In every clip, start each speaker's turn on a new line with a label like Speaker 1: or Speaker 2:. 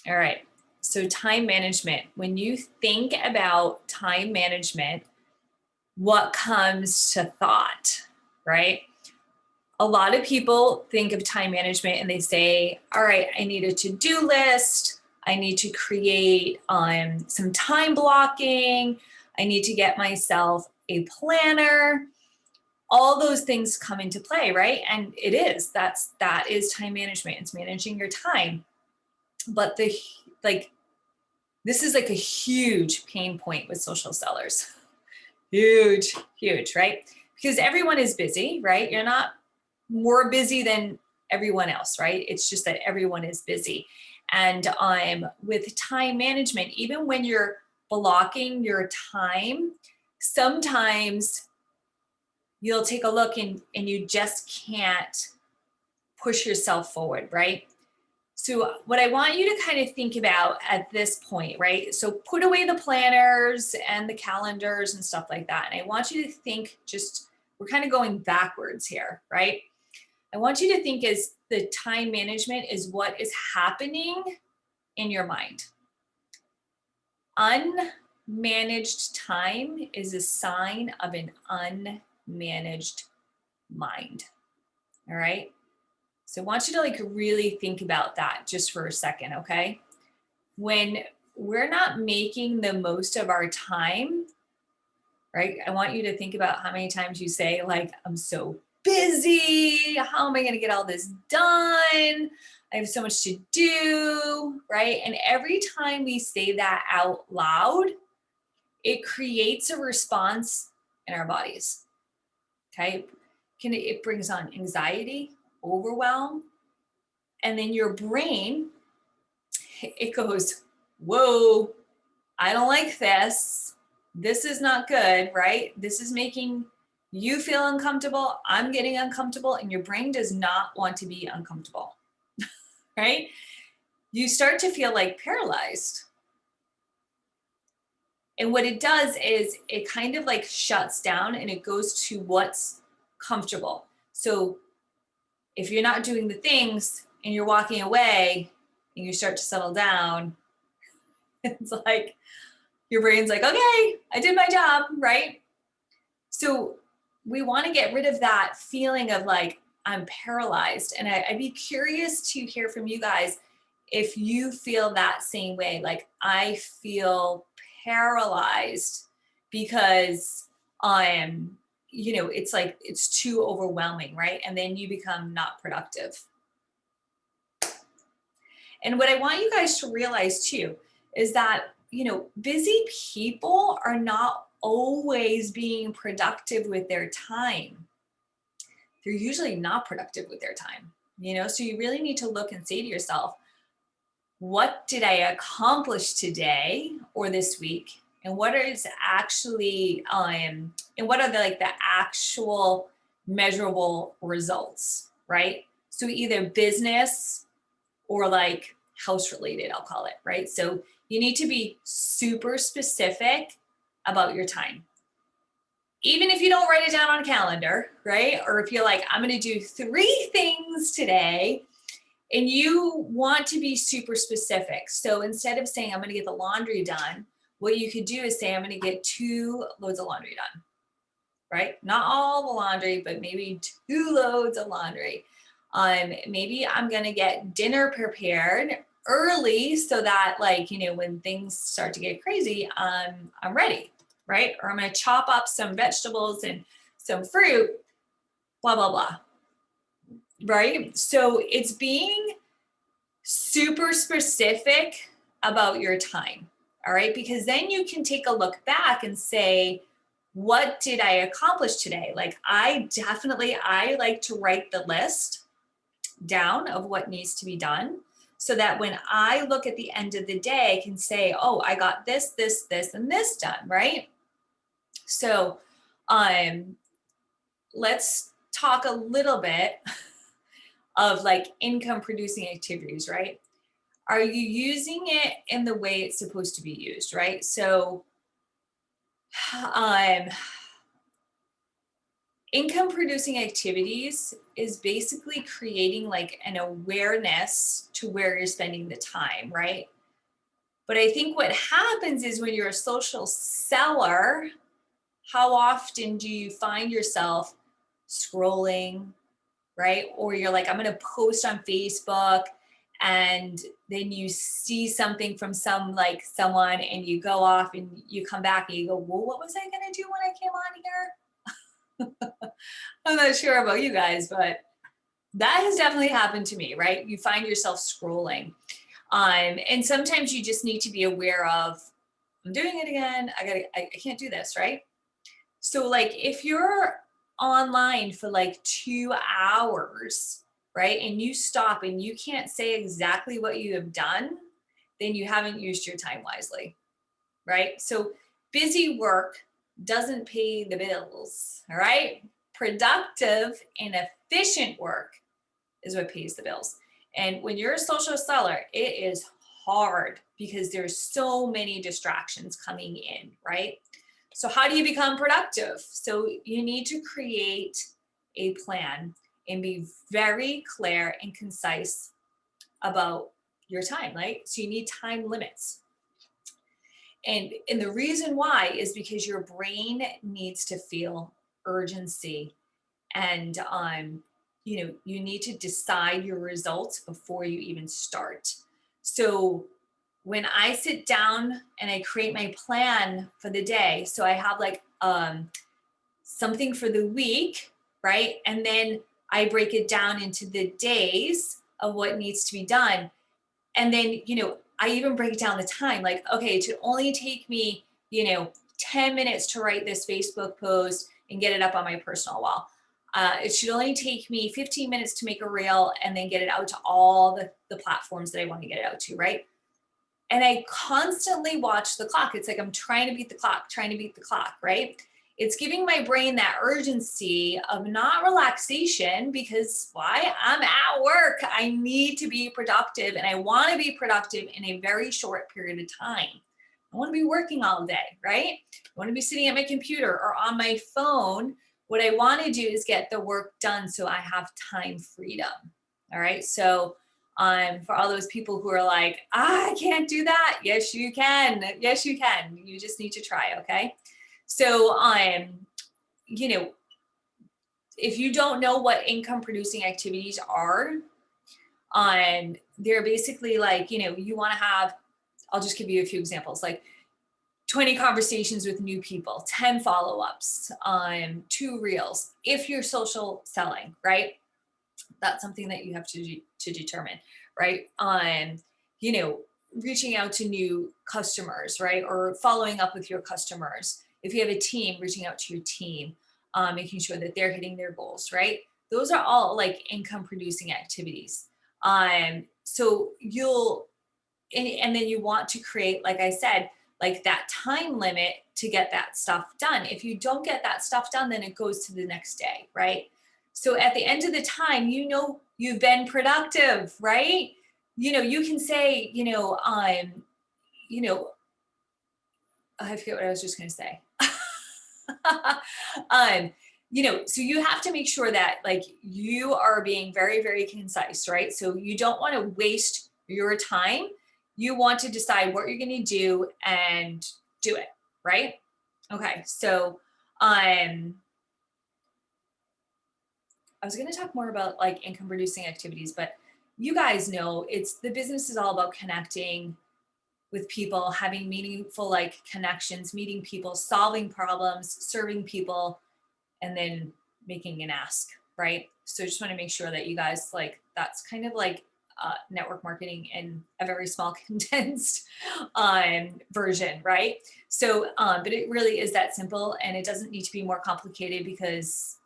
Speaker 1: All right. So time management, when you think about time management, what comes to thought, right? A lot of people think of time management and they say, all right, I need a to-do list. I need to create some time blocking. I need to get myself a planner. All those things come into play, right? And that is time management. It's managing your time. But this is like a huge pain point with social sellers. Huge, huge, right? Because everyone is busy, right? You're not more busy than everyone else, right? It's just that everyone is busy. And with time management, even when you're blocking your time, sometimes you'll take a look and you just can't push yourself forward, right? So what I want you to kind of think about at this point, right? So put away the planners and the calendars and stuff like that. And I want you to think we're kind of going backwards here, right? I want you to think as the time management is what is happening in your mind. Unmanaged time is a sign of an unmanaged mind. All right. So I want you to really think about that just for a second, okay? When we're not making the most of our time, right? I want you to think about how many times you say, I'm so busy. How am I going to get all this done? I have so much to do, right? And every time we say that out loud, it creates a response in our bodies, okay? It brings on anxiety, overwhelm, and then your brain, it goes, whoa, I don't like this. This is not good, right? This is making you feel uncomfortable. I'm getting uncomfortable, and your brain does not want to be uncomfortable, right? You start to feel paralyzed. And what it does is it kind of shuts down and it goes to what's comfortable. So if you're not doing the things and you're walking away and you start to settle down, it's your brain's okay, I did my job, right? So we want to get rid of that feeling of I'm paralyzed. And I'd be curious to hear from you guys if you feel that same way. I feel paralyzed because it's too overwhelming, right? And then you become not productive. And what I want you guys to realize too is that, busy people are not always being productive with their time. They're usually not productive with their time, so you really need to look and say to yourself, what did I accomplish today or this week? And what is actually, and what are the actual measurable results, right? So either business or house related, I'll call it, right? So you need to be super specific about your time. Even if you don't write it down on a calendar, right? Or if you're I'm going to do 3 things today, and you want to be super specific. So instead of saying, I'm going to get the laundry done, what you could do is say, I'm going to get 2 loads of laundry done, right? Not all the laundry, but maybe 2 loads of laundry. Maybe I'm going to get dinner prepared early so that when things start to get crazy, I'm ready, right? Or I'm going to chop up some vegetables and some fruit, blah, blah, blah. Right? So it's being super specific about your time. All right. Because then you can take a look back and say, what did I accomplish today? I like to write the list down of what needs to be done so that when I look at the end of the day, I can say, oh, I got this, this, this, and this done. Right. So, let's talk a little bit of income producing activities, right? Are you using it in the way it's supposed to be used, right? So income producing activities is basically creating an awareness to where you're spending the time, right? But I think what happens is when you're a social seller, how often do you find yourself scrolling, right? Or you're like, I'm going to post on Facebook, and then you see something from someone and you go off and you come back and you go, well, what was I going to do when I came on here? I'm not sure about you guys, but that has definitely happened to me, right? You find yourself scrolling. And sometimes you just need to be aware of, I'm doing it again. I can't do this, right? So like if you're online for like 2 hours, right, and you stop and you can't say exactly what you have done, then you haven't used your time wisely, right? So busy work doesn't pay the bills, all right? Productive and efficient work is what pays the bills. And when you're a social seller, it is hard because there's so many distractions coming in, right? So how do you become productive? So you need to create a plan and be very clear and concise about your time, right? So you need time limits. And the reason why is because your brain needs to feel urgency, and you need to decide your results before you even start. So when I sit down and I create my plan for the day, so I have like something for the week, right? And then I break it down into the days of what needs to be done. And then, I even break down the time, like, okay, it should only take me, 10 minutes to write this Facebook post and get it up on my personal wall. It should only take me 15 minutes to make a reel and then get it out to all the platforms that I want to get it out to, right? And I constantly watch the clock. It's like I'm trying to beat the clock, right? It's giving my brain that urgency of not relaxation, because why? I'm at work. I need to be productive, and I want to be productive in a very short period of time. I want to be working all day, right? I want to be sitting at my computer or on my phone. What I want to do is get the work done so I have time freedom. All right. So for all those people who are like, I can't do that. Yes, you can. Yes, you can. You just need to try. Okay. So, if you don't know what income producing activities are, they're basically like, you want to have, I'll just give you a few examples, like 20 conversations with new people, 10 follow-ups, 2 reels, if you're social selling, right? That's something that you have to determine, right? Reaching out to new customers, right? Or following up with your customers. If you have a team, reaching out to your team, making sure that they're hitting their goals, right? Those are all like income producing activities. So and then you want to create, like I said, like that time limit to get that stuff done. If you don't get that stuff done, then it goes to the next day, right? So at the end of the time, you've been productive, right? You can say, I forget what I was just going to say. So you have to make sure that like you are being very, very concise, right? So you don't want to waste your time. You want to decide what you're going to do and do it, right? Okay. So, I was going to talk more about like income producing activities, but you guys know the business is all about connecting with people, having meaningful like connections, meeting people, solving problems, serving people, and then making an ask, right? So just want to make sure that you guys like, that's kind of like network marketing in a very small condensed version, right? So, but it really is that simple, and it doesn't need to be more complicated because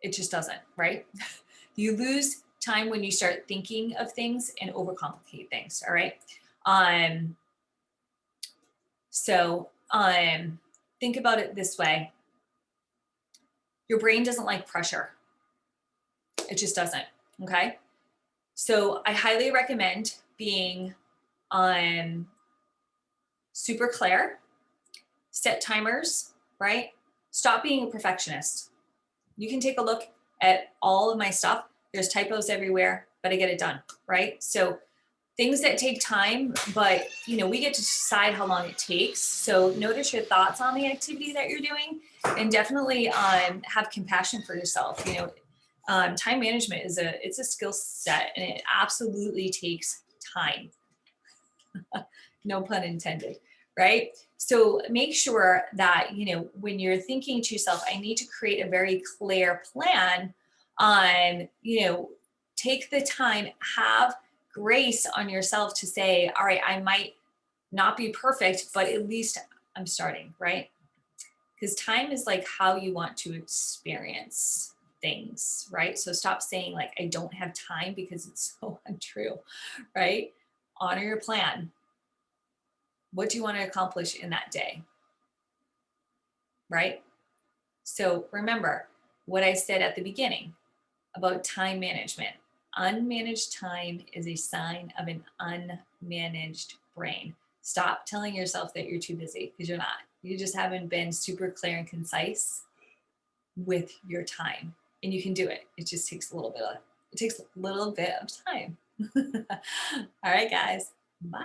Speaker 1: it just doesn't, right? You lose time when you start thinking of things and overcomplicate things, all right? So think about it this way. Your brain doesn't like pressure. It just doesn't, okay? So I highly recommend being super clear, set timers, right? Stop being a perfectionist. You can take a look at all of my stuff. There's typos everywhere, but I get it done, right? So things that take time, but we get to decide how long it takes. So notice your thoughts on the activity that you're doing, and definitely have compassion for yourself. Time management it's a skill set, and it absolutely takes time. No pun intended, right? So make sure that, when you're thinking to yourself, I need to create a very clear plan on, take the time, have grace on yourself to say, all right, I might not be perfect, but at least I'm starting, right? Because time is like how you want to experience things, right? So stop saying, like, I don't have time, because it's so untrue, right? Honor your plan. What do you want to accomplish in that day? Right? So remember what I said at the beginning about time management. Unmanaged time is a sign of an unmanaged brain. Stop telling yourself that you're too busy, because you're not. You just haven't been super clear and concise with your time. And you can do it. It just takes a little bit of time. All right, guys. Bye.